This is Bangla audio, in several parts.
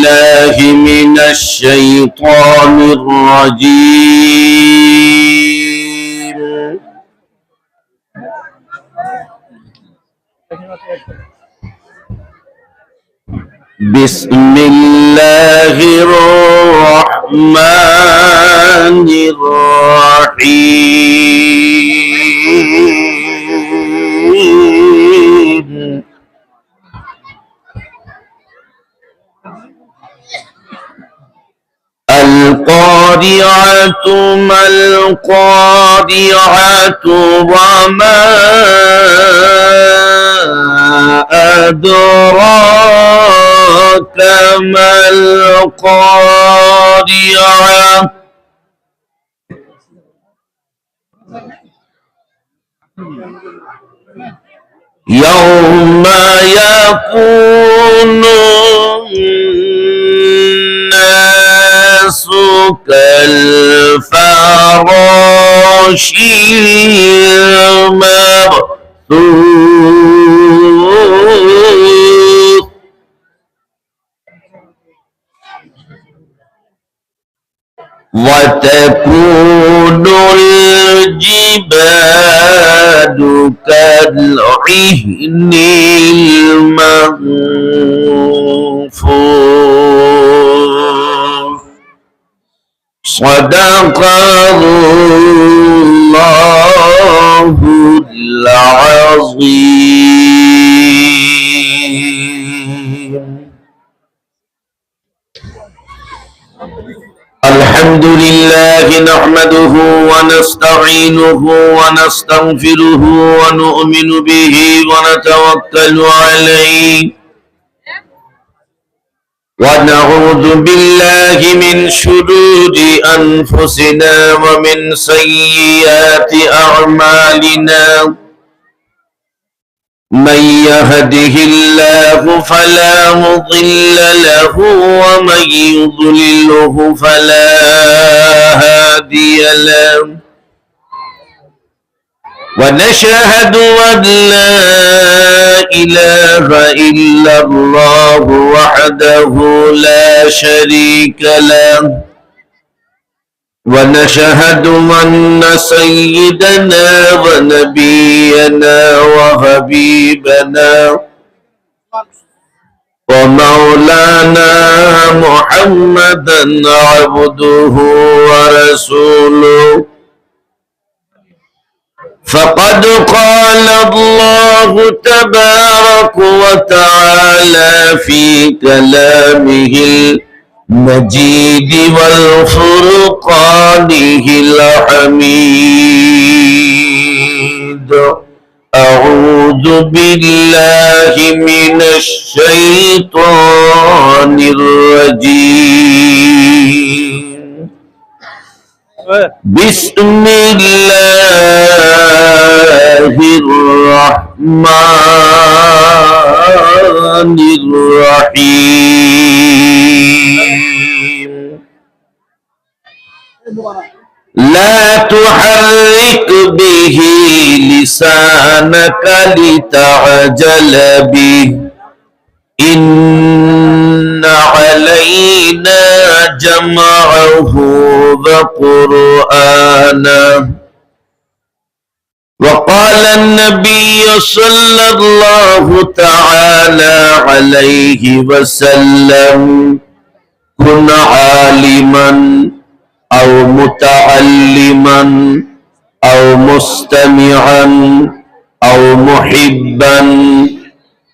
بالله من الشيطان الرجيم. بسم الله الرحمن الرحيم. القارعة ما القارعة وما أدراك ما القارعة يوم يكون الناس كالفراش المبثوث وتكون الجبال كالعهن المنفوش. صدق الله العظيم. الحمد لله نحمده ونستعينه ونستغفره ونؤمن به ونتوكل عليه ونعوذ بالله من شرور أنفسنا ومن سيئات أعمالنا. من يهده الله فلا مضل له ومن يضلله فلا هادي له. ونشهد أن لا إله إلا الله وحده لا شريك له. ونشهد أن سيدنا ونبينا وحبيبنا ومولانا محمدا عبده ورسوله. فقد قال الله تبارك وتعالى في كلامه المجيد والفرقانه الحميد. أعوذ بالله من الشيطان الرجيم. بسم الله الرحمن الرحيم. لا تحرك به لسانك لتعجل به. إن علينا جمعه وقرآنه. وقال النبي صلى الله تعالى عليه وسلم: كن عالما أو متعلما أو مستمعا أو محبا،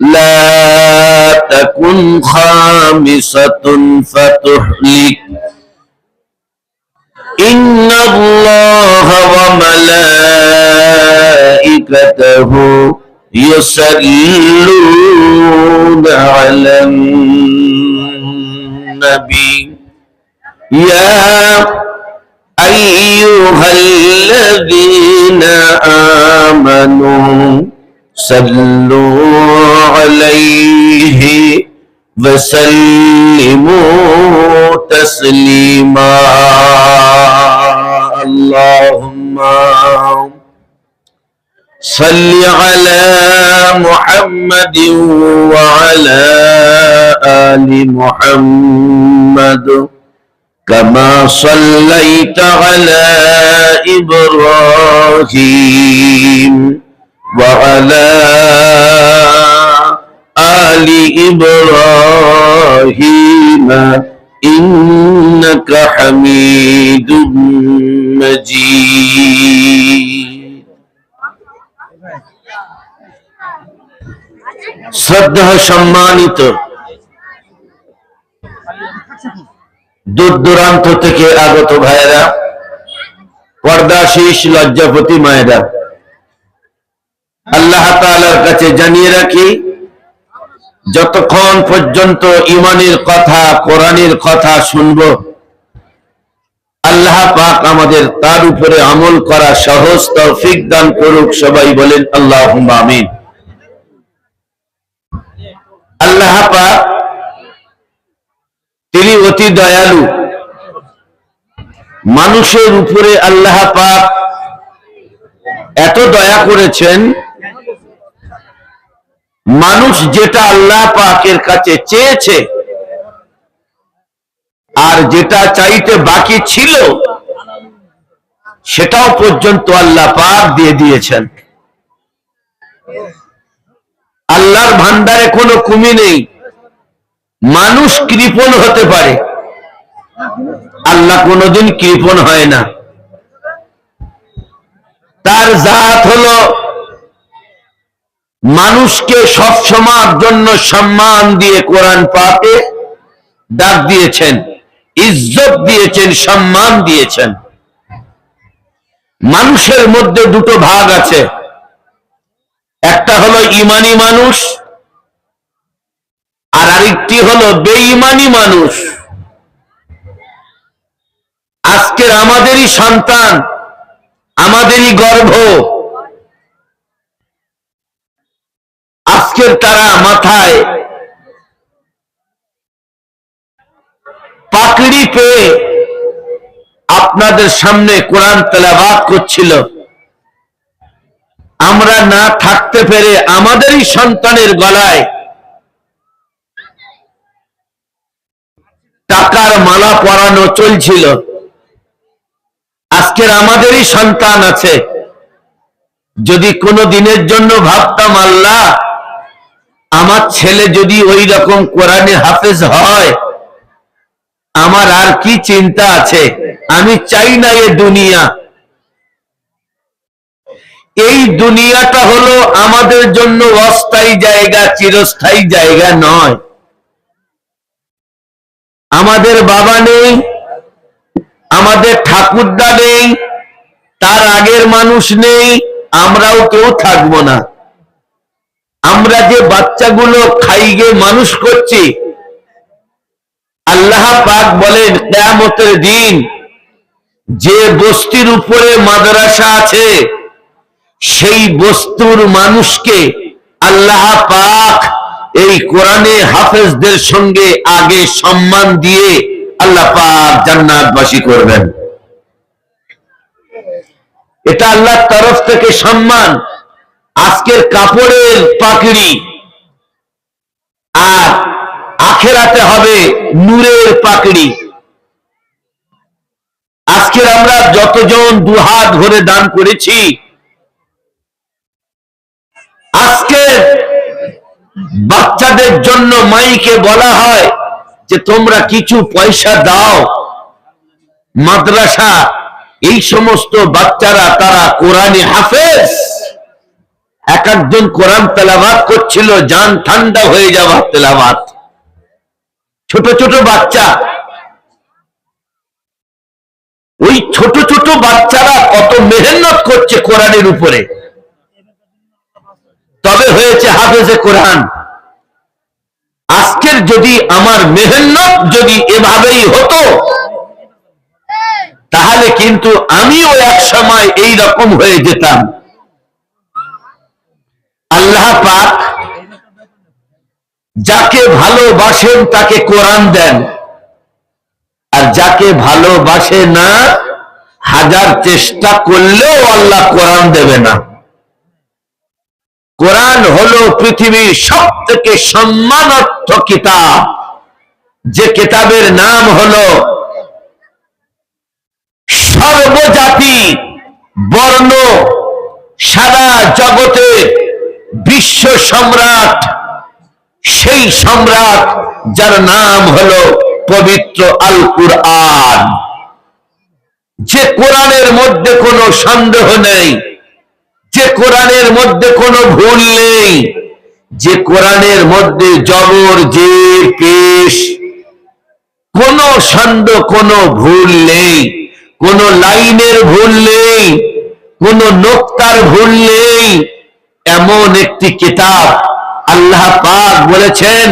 لا تكن خامسة فتهلك. إن الله وملائكته يصلون على النبي يا أيها الذين آمنوا صلوا عليه وسلموا تسليما. اللهم صل على محمد وعلى آل محمد كما صليت على إبراهيم وعلى آل إبراهيم إنك حميد مجيد শ্রদ্ধা সম্মানিত দূর দূরান্ত থেকে আগত ভাইয়েরা, পর্দাশীশ লজ্জাপতি মায়েরা, আল্লাহ তাআলার কাছে জানিয়ে রাখি, যতক্ষণ পর্যন্ত ঈমানের কথা, কোরআনের কথা শুনব, আল্লাহ পাক আমাদের তার উপরে আমল করা সহজ তৌফিক দান করুক। সবাই বলেন আল্লাহুম্মা আমিন। আল্লাহ পাক তিনি অতি দয়ালু। মানুষের উপরে আল্লাহ পাক এত দয়া করেছেন, মানুষ যেটা আল্লাহ পাকের কাছে চেয়েছে আর যেটা চাইতে বাকি ছিল সেটাও পর্যন্ত আল্লাহ পাক দিয়ে দিয়েছেন। আল্লাহর ভান্ডারে কোনো কমি নেই। মানুষ কৃপণ হতে পারে, আল্লাহ কোনোদিন কৃপণ হয় না। তার জাত হলো মানুষকে সব সময়ের জন্য সম্মান দিয়ে কোরআন পাকে ডাক দিয়েছেন, ইজ্জত দিয়েছেন, সম্মান দিয়েছেন। মানুষের মধ্যে দুটো ভাগ আছে, একটা হলো ঈমানি মানুষ আর আরেকটি হলো বেঈমানি মানুষ। আজকের আমাদেরই সন্তান, আমাদেরই গর্ভ, আজকের তারা মাথায় পাকড়ি পেয়ে আপনাদের সামনে কোরআন তেলাওয়াত করছিল। আমরা না থাকতে পেরে আমাদেরই সন্তানের গলায় টাকার মালা পরানো চলছিল। আজকের আমাদেরই সন্তান আছে। যদি কোনো দিনের জন্য ভাবতাম, আল্লাহ আমার ছেলে যদি ওই রকম কোরআনে হাফেজ হয়, আমার আর কি চিন্তা আছে, আমি চাই না এ দুনিয়া। এই দুনিয়াটা হলো আমাদের জন্য অস্থায়ী জায়গা, চিরস্থায়ী জায়গা নয়। আমাদের বাবা নেই, আমাদের ঠাকুরদা নেই, তার আগের মানুষ নেই, আমরাও কেউ থাকবো না। আমরা যে বাচ্চাগুলো খাইয়ে মানুষ করছি, আল্লাহ পাক বলেন কিয়ামতের দিন যে বস্তির উপরে মাদ্রাসা আছে, সেই বস্তুর মানুষকে আল্লাহ পাক এই কোরআনে হাফেজদের সঙ্গে আগে সম্মান দিয়ে আল্লাহ পাক জান্নাতবাসী করবেন। এটা আল্লাহর তরফ থেকে সম্মান। আজকের কাপড়ের পাকড়ি আর আখেরাতে হবে নূরের পাকড়ি। আজকের আমরা যতজন দুহাত ভরে দান করেছি, আজকে বাচ্চাদের জন্য মাইকে বলা হয় যে তোমরা কিছু পয়সা দাও, মাদ্রাসা এই সমস্ত বাচ্চারা তারা কোরআনে হাফেজ। এক একজন কোরআন তেলাওয়াত করছিল, জান ঠান্ডা হয়ে যাওয়া তেলাওয়াত। ছোট ছোট বাচ্চা, ওই ছোট ছোট বাচ্চারা কত মেহনত করছে কোরআনের উপরে, তবে হয়েছে হাফেজে কোরআন। আজকের যদি আমার মেহনত যদি এভাবেই হতো, তাহলে কিন্তু আমিও এক সময় এই রকম হয়ে যেতাম। আল্লাহ পাক যাকে ভালোবাসেন তাকে কোরআন দেন, আর যাকে ভালোবাসে না, হাজার চেষ্টা করলেও আল্লাহ কোরআন দেবে না। কোরআন হলো পৃথিবীর সবথেকে সম্মানার্থ কিতাব, যে কিতাবের নাম হলো সর্বজাতি বর্ণ সারা জগতের বিশ্ব সম্রাট, সেই সম্রাট যার নাম হলো পবিত্র আল কুরআন। যে কোরআনের মধ্যে কোনো সন্দেহ নেই, যে কোরআনের মধ্যে কোনো ভুল নেই, যে কোরআনের মধ্যে জবর জের পেশ কোনো সন্দেহ, কোনো ভুল নেই, কোনো লাইনের ভুল নেই, কোনো নোক্তার ভুল নেই, এমন একটি কিতাব আল্লাহ পাক বলেছেন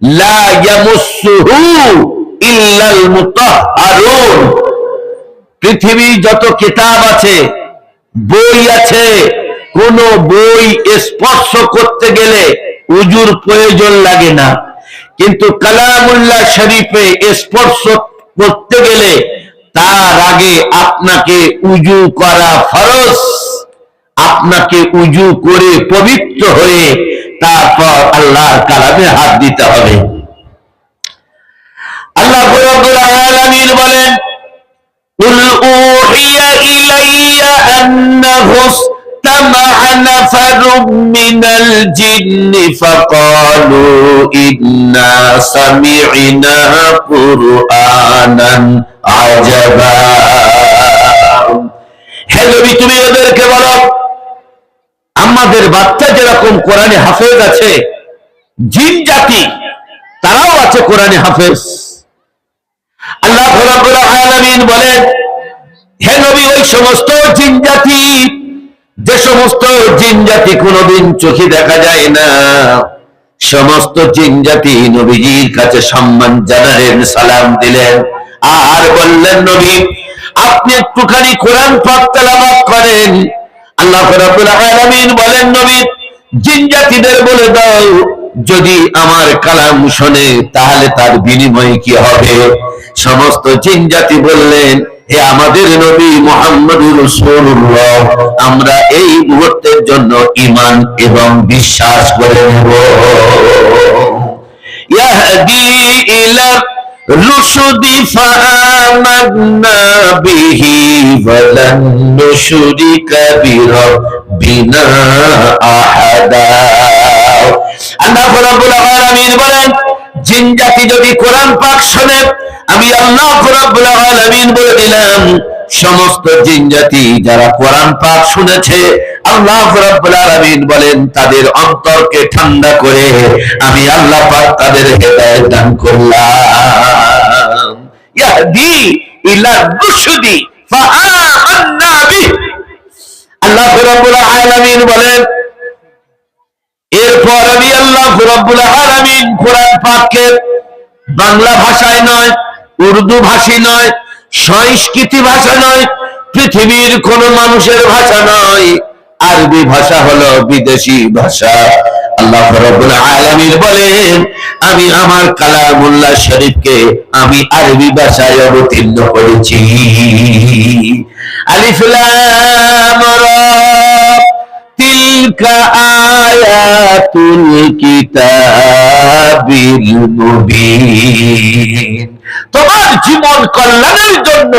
লা ইয়ামুসসুহু ইল্লাল মুতাহহারুন। পৃথিবীর যত কিতাব আছে, বই আছে, কোন বই স্পর্শ করতে গেলে উজুর প্রয়োজন লাগে না, কিন্তু কালামুল্লাহ শরীফে স্পর্শ করতে গেলে তার আগে আপনাকে উজু করা ফরজ। আপনাকে উজু করে পবিত্র হয়ে তারপর আল্লাহর কালামে হাত দিতে হবে। আল্লাহ রাব্বুল আলামিন বলেন কুল উহিয়া ইলাইয়া আন্নাহু ইসতামা'a নাফারুম মিনাল জিন্নি ফাকালু ইন্না সামি'না কুরআনান আজাবা। হে নবী, তুমি ওদেরকে বলো আমাদের বাচ্চা যেরকম কোরআনে হাফেজ আছে, জিন জাতি তারাও আছে কোরআনে হাফেজ। আল্লাহ রাব্বুল আলামিন বলেন হে নবী, ওই সমস্ত জিন জাতি, যে সমস্ত জিন জাতি কোনোদিন চোখে দেখা যায় না, সমস্ত জিন জাতি নবীজির কাছে সম্মান জানালেন, সালাম দিলেন, আর বললেন নবী আপনি একটুখানি কোরআন পাক তেলাওয়াত করেন। আল্লাহ রাব্বুল আলামিন বলেন নবী জিন জাতিদের বলে দাও যদি আমার কালাম শোনে তাহলে তার বিনিময়ে কি হবে। সমস্ত জিন জাতি বললেন হে আমাদের নবী মুহাম্মদুর রাসূলুল্লাহ, আমরা এই মুহূর্তের জন্য ঈমান এবং বিশ্বাস করে নেব। ইয়াহদি ইলা রুশুদি ফাআমান্না বিহি ওয়ালান নুশরিকা বিরাব্বিনা আহাদা। আল্লাহ রাব্বুল আলামিন বলেন জিন জাতি যদি কোরআন পাক শোনে, আমি আল্লাহ রাব্বুল আলামিন বলে দিলাম সমস্ত জিন জাতি যারা কোরআন পাক শুনেছে, আল্লাহ রাব্বুল আলামিন বলেন তাদের অন্তরকে ঠান্ডা করে আমি আল্লাহ পাক তাদের হেদায়েত দান করলাম। ইয়াহদি ইলা রুশুদি ফাআমান্না বিহি। আল্লাহ রাব্বুল আলামিন বলেন এরপর আমি আল্লাহ রাব্বুল আলামিন কোরআন পাককে বাংলা ভাষায় নয়, উর্দু ভাষী নয়, সংস্কৃতি ভাষা নয়, পৃথিবীর কোন মানুষের ভাষা নয়, আরবি ভাষা হলো বিদেশি ভাষা। আল্লাহ রাব্বুল আলামিন বলেন আমি আমার কালামুল্লাহ শরীফকে আমি আরবি ভাষায় অবতীর্ণ করেছি। আলিফ লাম রা তিলকা আয়াতুল কিতাবিল মুবিন। তোমার জীবন কল্যাণের জন্য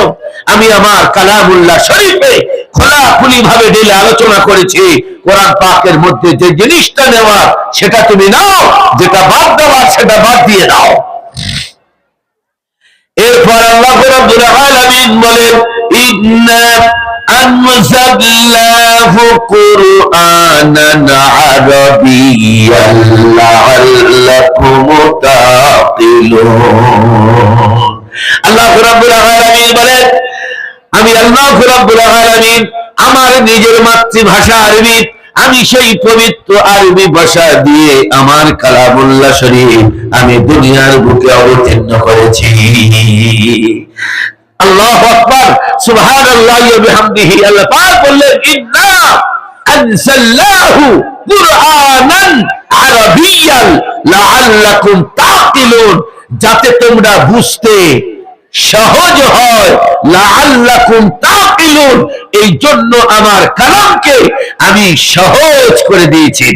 আমি আমার কালামুল্লাহ শরীফে খোলাখুলি ভাবে ঢেলে আলোচনা করেছি। কোরআন পাকের মধ্যে যে জিনিসটা নেওয়া সেটা তুমি নাও, যেটা বাদ দেওয়ার সেটা বাদ দিয়ে দাও। এরপর আল্লাহ রাব্বুল আলামিন বলেন ইন্না أنزلناه قرآنا عربيا لعلكم تعقلون। আল্লাহ রাব্বুল আলামিন বলেন আমি আল্লাহ রাব্বুল আলামিন আমার নিজের মাতৃভাষা আরবি, আমি সেই পবিত্র আরবি ভাষা দিয়ে আমার কালামুল্লাহ শরীফ আমি দুনিয়ার বুকে অবতীর্ণ করেছি। আল্লাহু আকবার, সুবহানাল্লাহি ওয়া বিহামদিহি। আল্লাহ পাক বললেন ইন্না আনজালনাহু কুরআনান আরাবিয়ান লাআল্লাকুম তাকিলুন, যাতে তোমরা বুঝতে সহজ হয়। লাআল্লাকুম তাকিলুন, এই জন্য আমার কালামকে আমি সহজ করে দিয়েছি।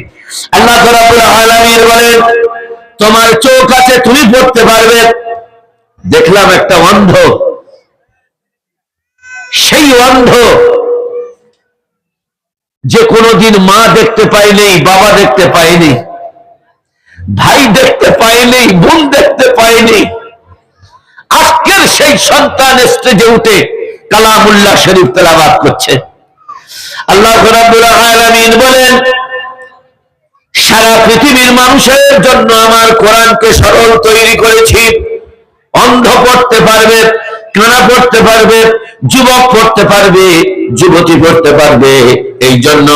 আল্লাহ রাব্বুল আলামিন বলেন, তোমার চোখ আছে, তুমি পড়তে পারবে। দেখলাম একটা অন্ধ, সেই অন্ধ যে কোনোদিন মা দেখতে পায়নি, বাবা দেখতে পায়নি, ভাই দেখতে পায়নি, বোন দেখতে পায়নি, আজকের সেই সন্তান স্টেজে উঠে কালামুল্লাহ শরীফ তেলাওয়াত করছে। আল্লাহ রাব্বুল আলামিন বলেন, সারা পৃথিবীর মানুষের জন্য আমার কোরআনকে সরল তৈরি করেছি। অন্ধ পড়তে পারবে, কানা পড়তে পারবে, যুবক পড়তে পারবে, যুবতী পড়তে পারবে। এই জন্য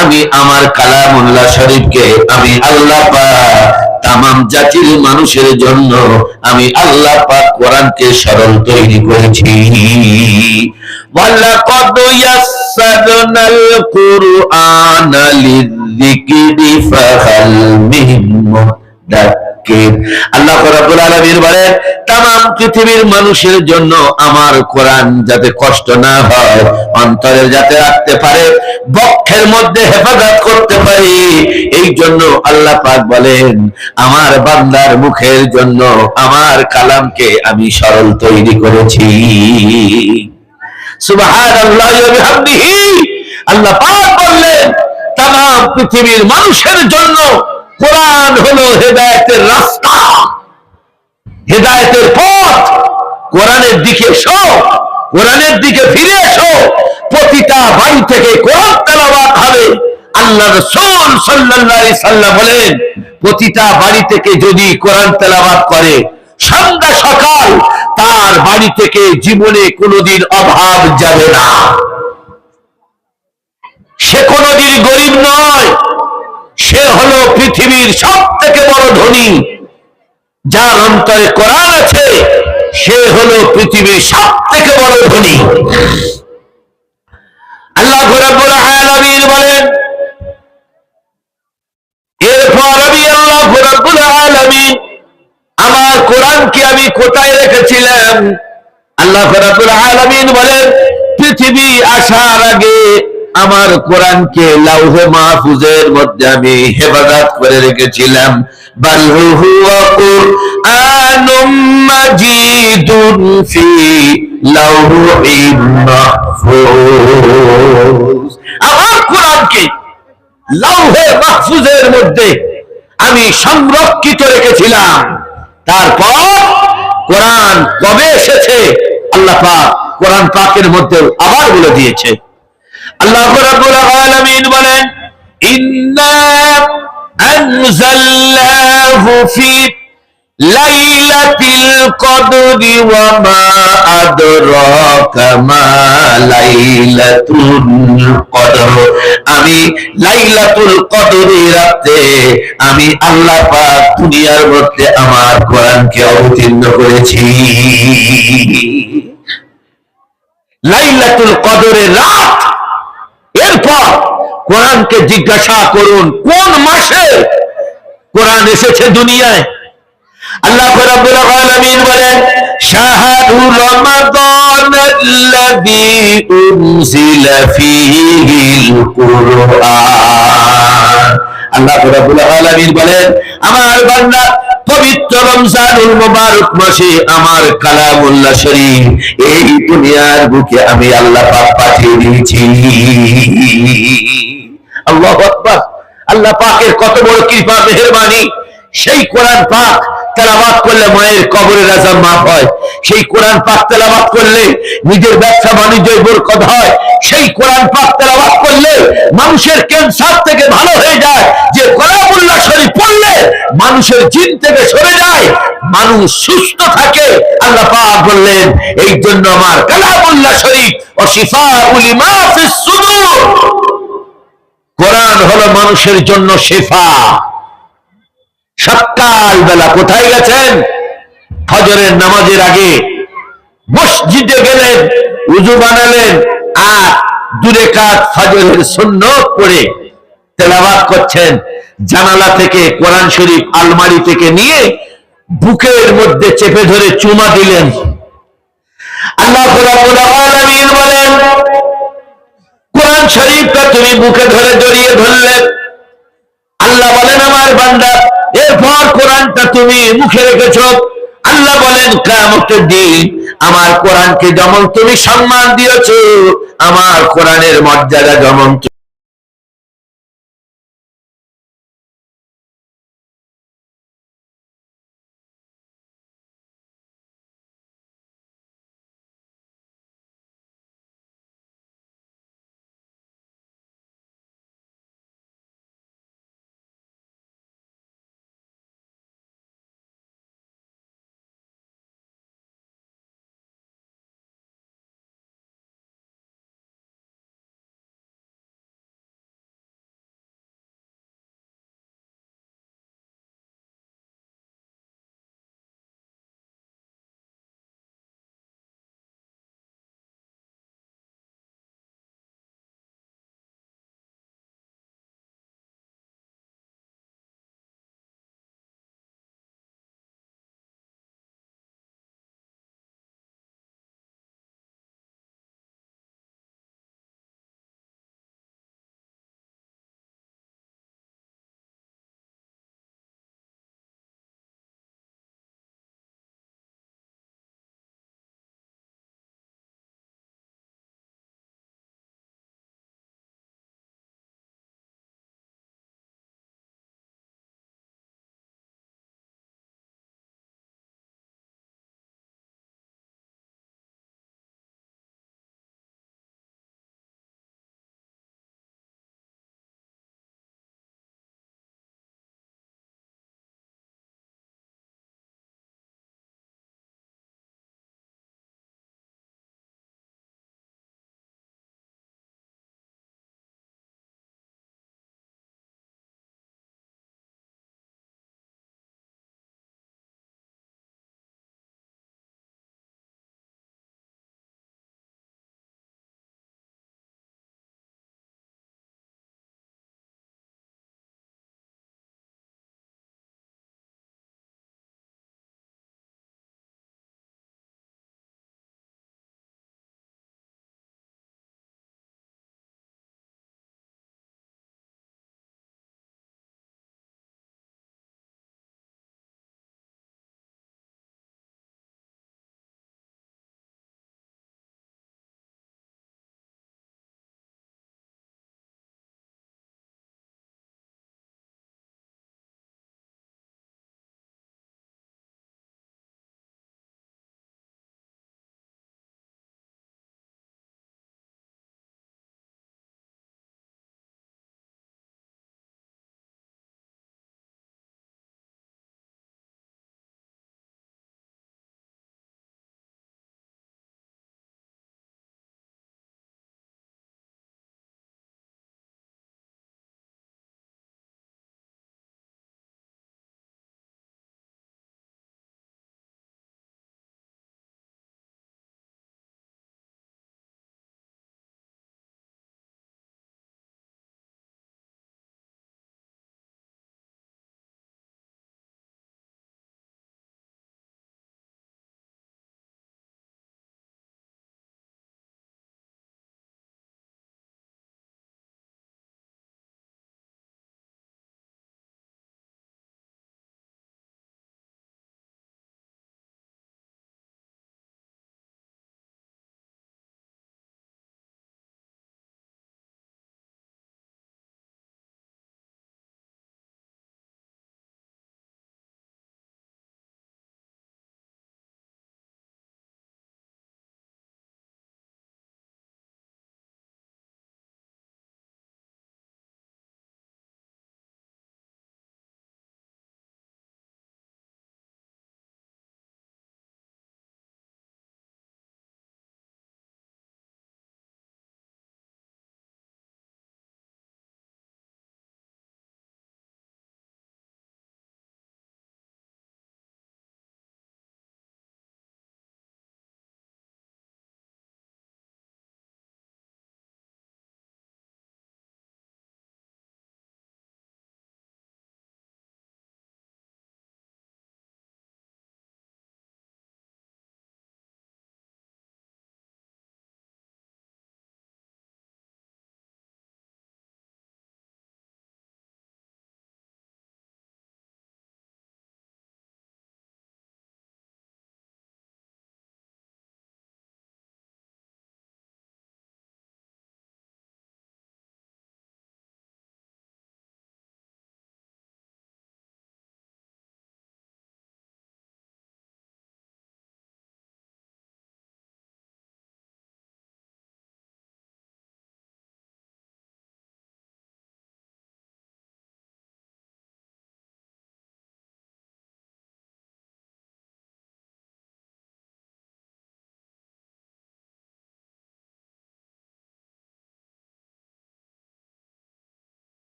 আমি আমার কালামুল্লাহ শরীফকে আমি আল্লাহ পাক তামাম জাতির মানুষের জন্য আমি আল্লাহ পাক কোরআনকে সরল তৈরি করেছি। ওয়ালাকাদ ইয়াসসারনাল কুরআনা লিযিকরি ফাহাল মিন মুদাক্কির। আল্লাহ রাব্বুল আলামিন বলেন, তামাম পৃথিবীর মানুষের জন্য আমার কোরআন যাতে কষ্ট না হয়, অন্তরে যাতে রাখতে পারে, বক্ষের মধ্যে হেফাজত করতে পারি, এই জন্য আল্লাহ পাক বলেন আমার বান্দার মুখের জন্য আমার কালামকে আমি সরল তৈরি করেছি। সুবহানাল্লাহি ওয়া বিহামদিহি। আল্লাহ পাক বললেন তামাম পৃথিবীর মানুষের জন্য কোরআন হলো হেদায়েতের রাস্তা, হেদায়েতের পথ। কোরআনের দিকে এসো, কোরআনের দিকে ফিরে এসো। প্রতিটা বাড়ি থেকে কোরআন তেলাওয়াত হবে। আল্লাহ রাসূল সাল্লাল্লাহু আলাইহি সাল্লাম বলেন, প্রতিটা বাড়ি থেকে যদি কোরআন তেলাওয়াত করে সন্ধ্যা সকাল, তার বাড়ি থেকে জীবনে কোনোদিন অভাব যাবে না। সে কোনোদিন গরিব নয়, সে হলো পৃথিবীর সবথেকে বড় ধনী। যার অন্তরে কোরআন আছে সে হলো পৃথিবীর সবথেকে বড় ধনী। আল্লাহ রাব্বুল আলামিন বলেন, এরপর আমি আল্লাহ রাব্বুল আলামিন আমার কোরআনকে আমি কোথায় রেখেছিলাম? আল্লাহ রাব্বুল আলামিন বলেন, পৃথিবী আসার আগে আমার কোরআনকে লাউহে মাহফুজের মধ্যে আমি হেফাজত করে রেখেছিলাম। বাল হুয়া কুরআনুম মাজিদুন ফি লাউহিন মাহফুজ। আমার কোরআনকে লাউহে মাহফুজের মধ্যে আমি সংরক্ষিত রেখেছিলাম। তারপর কোরআন কবে এসেছে আল্লাহ পাক কোরআন পাকের মধ্যে আবার বলে দিয়েছে। আল্লাহ রাব্বুল আলামিন বলেন, ইন্না আনজালনাহু ফি লাইলাতিল কদরি ওয়া মা আদরাকা মা লাইলাতুল কদর। আমি লাইলাতুল কদরের রাতে আমি আল্লাহ পাক দুনিয়ার মধ্যে আমার কোরআনকে অবতীর্ণ করেছি। লাইলাতুল কদরের রাত। এরপর কোরআনকে জিজ্ঞাসা করুন কোন মাসে কোরআন এসেছে দুনিয়ায়? আল্লাহ রাব্বুল আলামিন বলেন, শাহরু রমাদানাল্লাযী উনজিলা ফীহিল কুরআন। আল্লাহ রাব্বুল আলামিন বলেন, আমার বান্দা পবিত্র রমজানুল মুবারক মাসে আমার কালামুল্লাহ শরীফ এই দুনিয়ার বুকে আমি আল্লাহ পাক পাঠিয়ে দিয়েছি। আল্লাহু আকবার। আল্লাহ পাকের কত বড় কৃপা, মেহেরবানি। সেই কোরআন পাক তেলাওয়াত করলে মায়ের কবরের আযাব মাফ হয়। সেই কোরআন পাক তেলাওয়াত করলে নিজের ব্যবসা বাণিজ্যের বরকত হয়। সেই কোরআন পাক তেলাওয়াত করলে মানুষের ক্যান্সার থেকে ভালো হয়ে যায়। যে কালামুল্লাহ শরীফ পড়লে মানুষের জিন থেকে সরে যায়, মানুষ সুস্থ থাকে। আল্লাহ পাক বললেন, এই জন্য আমার কালামুল্লাহ শরীফ ও শিফাউল লিমা ফিস সুদূর। কোরআন হলো মানুষের জন্য শিফা। সকাল বেলা কোথায় গেছেন? ফজরের নামাজের আগে মসজিদে গেলেন, উযু বানালেন, আর 2 রাকাত ফজরের সুন্নাত পড়ে তেলাওয়াত করছেন। জানালা থেকে কোরআন শরীফ আলমারি থেকে নিয়ে বুকের মধ্যে চেপে ধরে চুমা দিলেন। আল্লাহ রাব্বুল আলামিন বলেন, কোরআন শরীফটা তুমি বুকে ধরে জড়িয়ে ধরলে। আল্লাহ বলেন আমার বান্দা, এরপর কোরআনটা তুমি মুখে রেখেছো। আল্লাহ বলেন কিয়ামতের দিন আমার কোরআনকে যেমন তুমি সম্মান দিয়েছো, আমার কোরআনের মর্যাদা যেমন